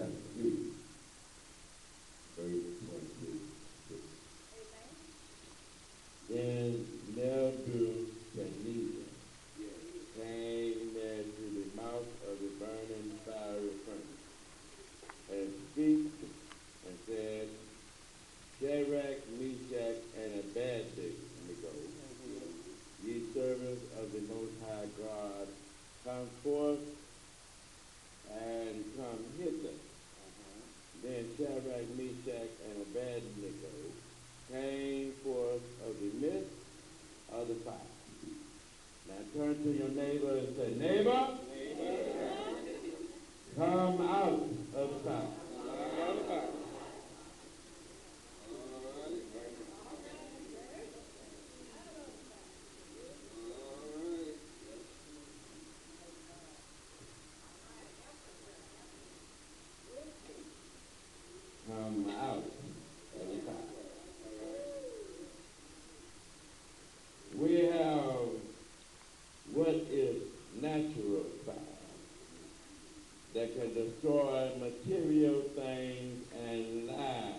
chapter 3, verse 22. Then Nebuchadnezzar came there to the mouth of the burning fiery furnace, and speak and said, Shadrach, Meshach, and Abednego, ye servants of the Most High God, come forth and come hither. Then Shadrach, Meshach, and Abednego came forth of the midst of the fire. Now turn to your neighbor and say, neighbor, come out of the fire. Come out of the fire. We have what is natural fire that can destroy material things and lives.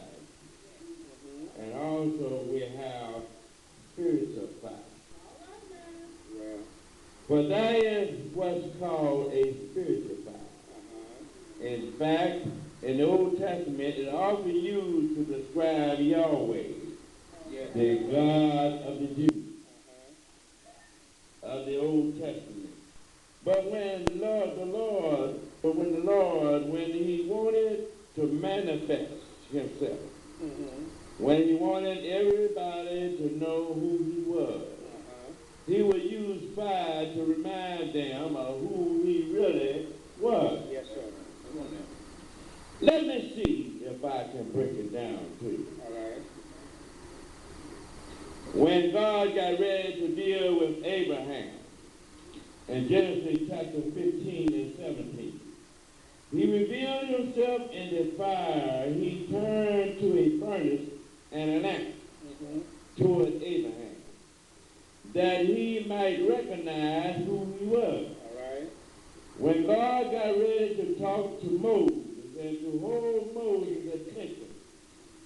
And also we have spiritual fire. But that is what's called a spiritual fire. In fact, in the Old Testament, it often used to describe Yahweh, the God of the Jews, of the Old Testament. But when the Lord, when he wanted to manifest himself, when he wanted everybody to know who he was, he would use fire to remind them of who he really was. Yes, sir. Come on now. Let me see if I can break it down to you. All right. When God got ready to deal with Abraham in Genesis chapter 15 and 17, he revealed himself in the fire. He turned to a furnace and a lamp toward Abraham, that he might recognize who he was. All right. When God got ready to talk to Moses and to hold Moses' attention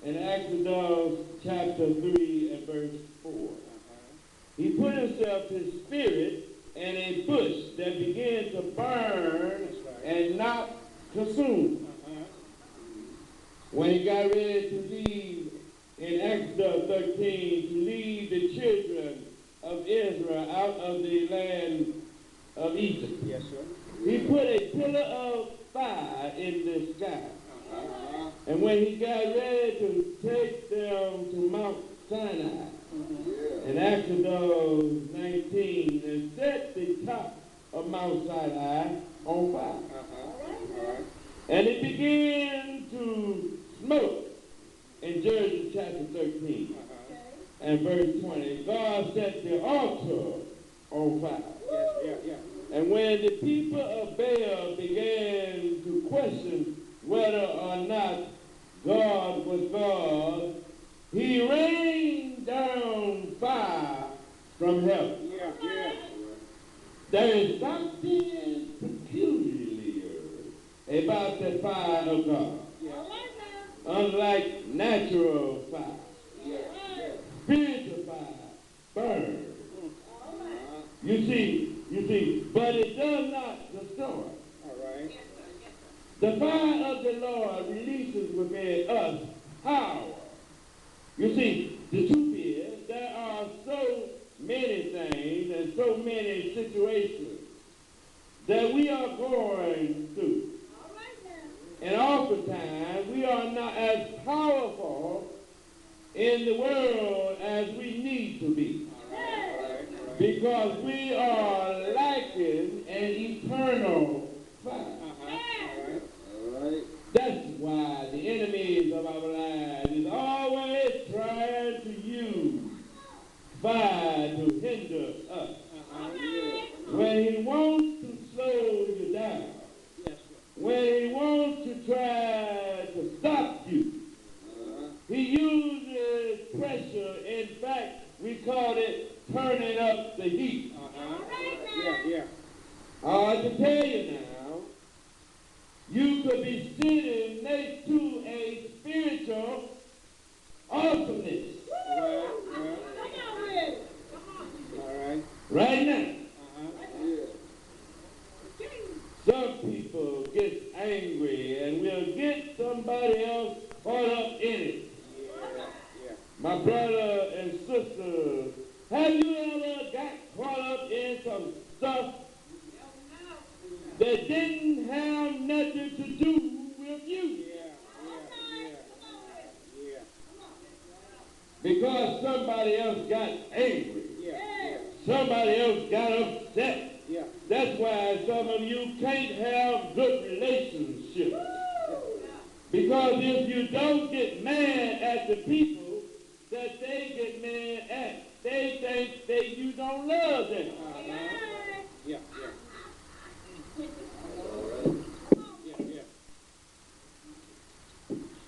in Exodus chapter 3 and verse 4, he put himself, his spirit, in a bush that began to burn and not consume. When he got ready to leave in Exodus 13, to lead the children of Israel out of the land of Egypt, Yes, sir. he put a pillar of fire in the sky. And when he got ready to take them to Mount Sinai, in Exodus 19, and set the top of Mount Sinai on fire. And it began to smoke in Judges chapter 13 and verse 20. God set the altar on fire. And when the people of Baal began to question whether or not God was God, he rained down fire from heaven. There is something peculiar about the fire of God. Unlike natural fire, spiritual fire burns. You see, but it does not destroy. All right. The fire of the Lord releases within us power. You see, the truth is, there are so many things and so many situations that we are going through. And oftentimes, we are not as powerful in the world as we need to be. Because we are lacking an eternal fire. That's why the enemies of our lives is always trying to use fire to hinder us. When he wants to slow you down, when he wants to try to stop you, he uses pressure. In fact, we call it turning up the heat. I can tell you now, you could be sitting somebody else got angry. Yeah. Somebody else got upset. Yeah. That's why some of you can't have good relationships. Because if you don't get mad at the people that they get mad at, they think that you don't love them. Yeah.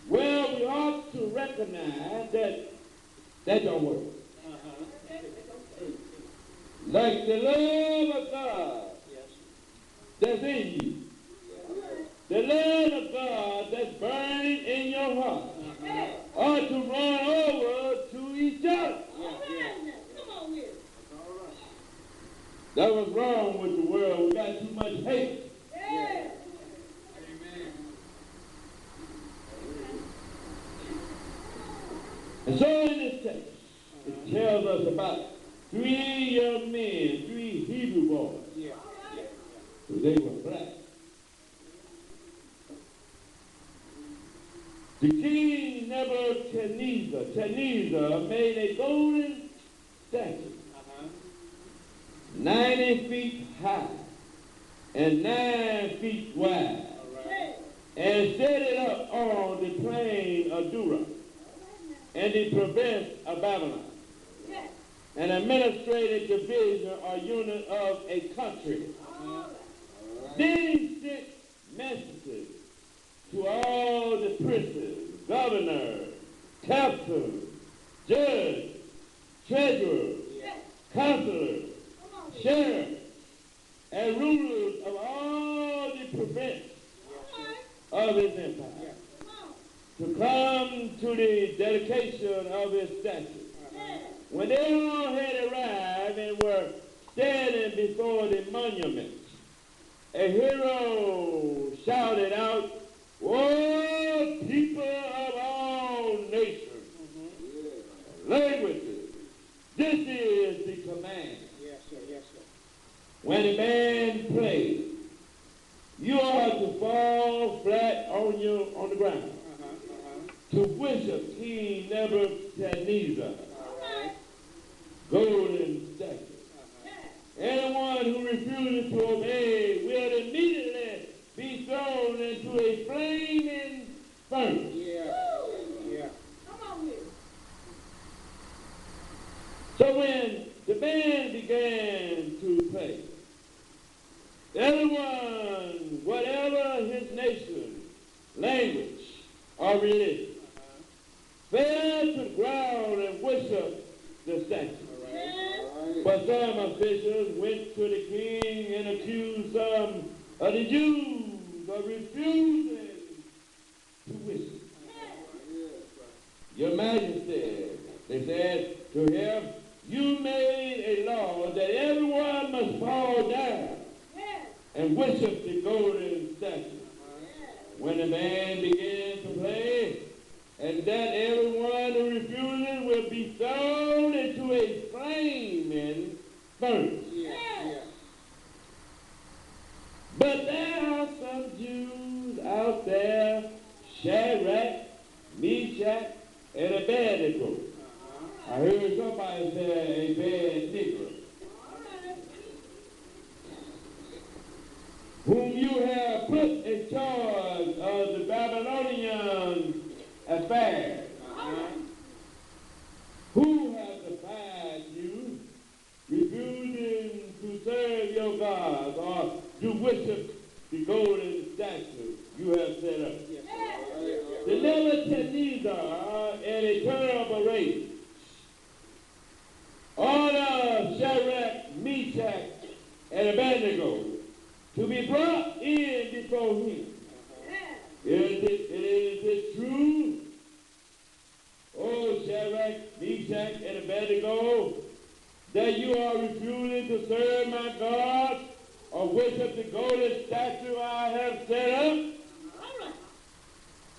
Well, we ought to recognize that that don't work. Like the love of God that's in you. The love of God that's burning in your heart ought to run over to each other. That was wrong with the world. We got too much hate. And so in this text, it tells us about 3 young men, 3 Hebrew boys. They were black. The king Nebuchadnezzar made a golden statue, 90 feet high and 9 feet wide, and set it up on the plain of Dura and the province of Babylon, an administrative division or unit of a country. Then he sent messages to all the princes, governors, captains, judges, treasurers, counselors, sheriffs, and rulers of all the provinces of his empire to come to the dedication of his statue. When they all had arrived and were standing before the monument, a hero shouted out, "O people of all nations, languages, this is the command." Yes, sir. When a band plays, you are to fall flat on the ground to worship King Nebuchadnezzar, golden statue. Anyone who refuses to obey will immediately be thrown into a flaming furnace. Yeah. So when the band began to play, everyone, whatever his nation, language, or religion, fell to the ground and worshiped the statue. But some officials went to the king and accused some of the Jews of refusing to worship. Your Majesty, they said to him, you made a law that everyone must fall down and worship the golden statue. When the band began to play, and that everyone who refuses will be thrown into a flaming furnace. But there are some Jews out there, Shadrach, Meshach, and Abednego. I heard somebody say Abednego, whom you have put in charge of the Babylonian affairs. Who has defied you, refusing to serve your gods or to worship the golden statue you have set up? The Nebuchadnezzar in a terrible rage ordered Shadrach, Meshach, and Abednego to be brought in before him. Is it true, O Shadrach, Meshach, and Abednego, that you are refusing to serve my God or worship the golden statue I have set up?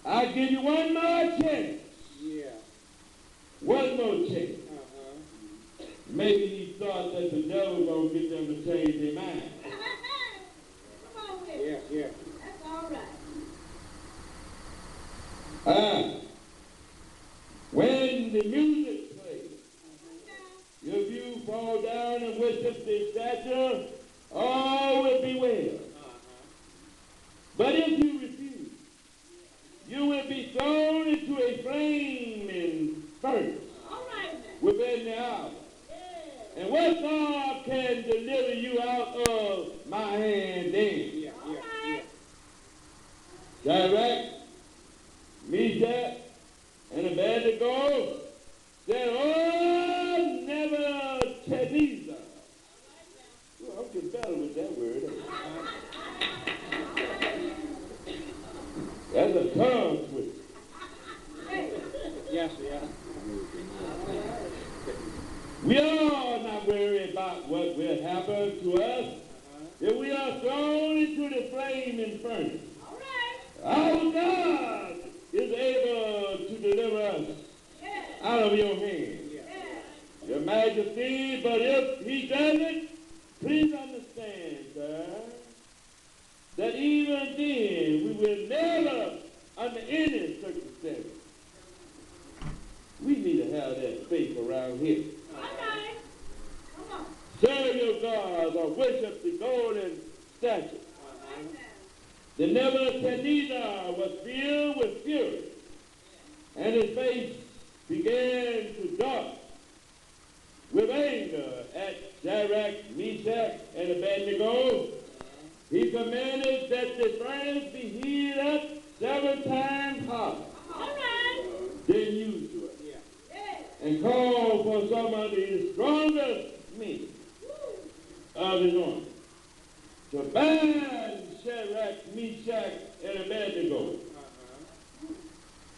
I give you one more chance. One more chance. Maybe he thought that the devil was going to get them to change their mind. That's all right. When the music played, fall down and worship the statue, all will be well. But if you refuse, you will be thrown into a flaming furnace within the hour. And what God can deliver you out of my hand then? Shadrach, Meshach, and Abednego said, oh, Nebuchadnezzar. Well, I'm getting better with that word. That's a tongue twister. Yes, yeah. We are not worried about what will happen to us if we are thrown into the flaming furnace. Our God is able to deliver us out of your hand, Your Majesty, but if he doesn't, please understand, sir, that even then we will never, under any circumstance, we need to have that faith around here. Serve your gods or worship the golden statue. The Nebuchadnezzar was filled with fury, and his face began to dark with anger at Shadrach, Meshach, and Abednego. He commanded that the furnace be heated up 7 times hotter than usual, and called for some of the strongest men of his army to bind Shadrach, Meshach, and Abednego,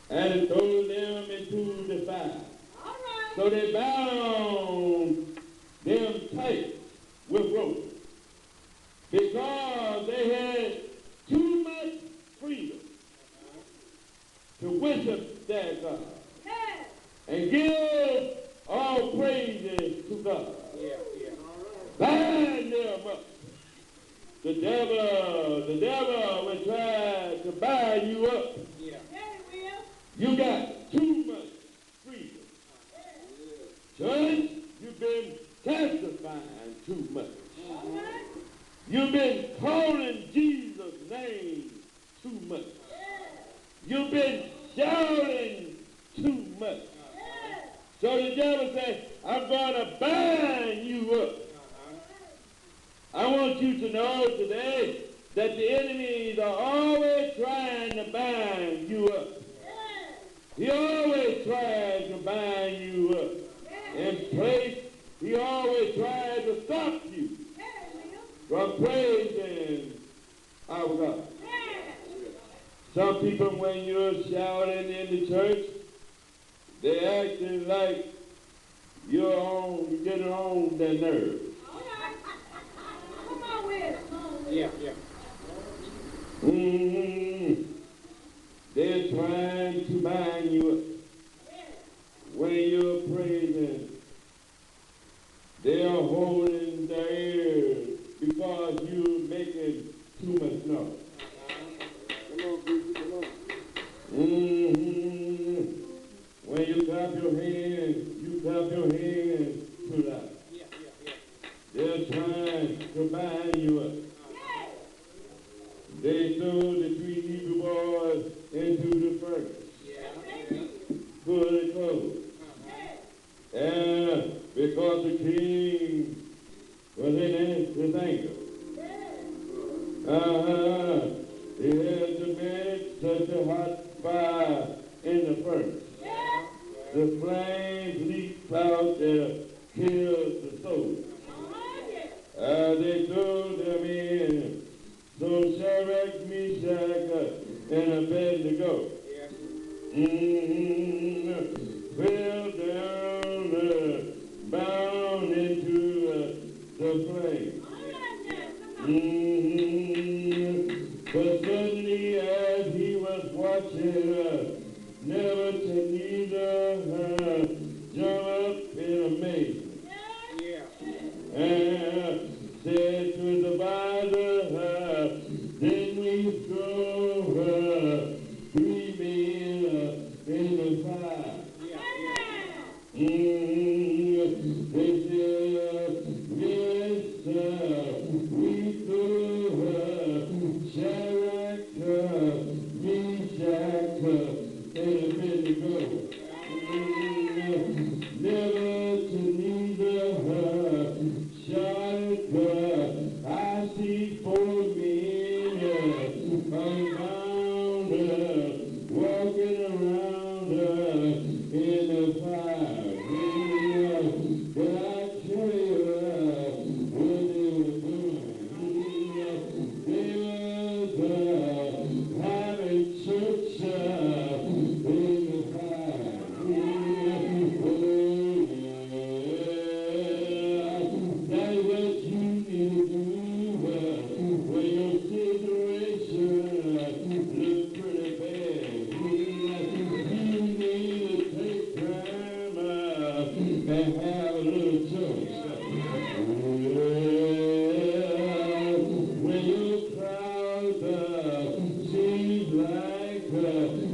and throw them into the fire. So they bound them tight with ropes because they had too much freedom to worship their God and give all praises to God. Bind them up. The devil will try to bind you up. You got too much freedom. Church, you've been testifying too much. You've been calling Jesus' name too much. You've been shouting too much. So the devil says, I'm going to bind you up. I want you to know today that the enemies are always trying to bind you up. He always tries to bind you up. In place, he always tries to stop you from praising our God. Some people, when you're shouting in the church, they're acting like you're getting on their nerves. They're trying to bind you up. When you're praising, they are holding their ears because you're making too much noise. Come on, people, come on. When you clap your hands too loud. They're trying to bind you up. They threw the 3 Hebrew boys into the furnace. Fully clothed. And because the king was in his anger. He had to manage such a hot fire in the furnace. The flames leaped out there, killed the soldiers. They threw them in. So Shadrach, Meshach, and Abednego fell down, bound into the flame. But suddenly, as he was watching, Nebuchadnezzar jumped up in amazement and said to his advisor, then we throw 3 men in the fire. They said, go. Never to neither her shall it but I see four men unbound, walking around in the fire. But I tell you what they were doing. They were having church in the fire. That's what you need to do when your situation looks pretty bad. You need to take time and have a little church. When your crowd seems like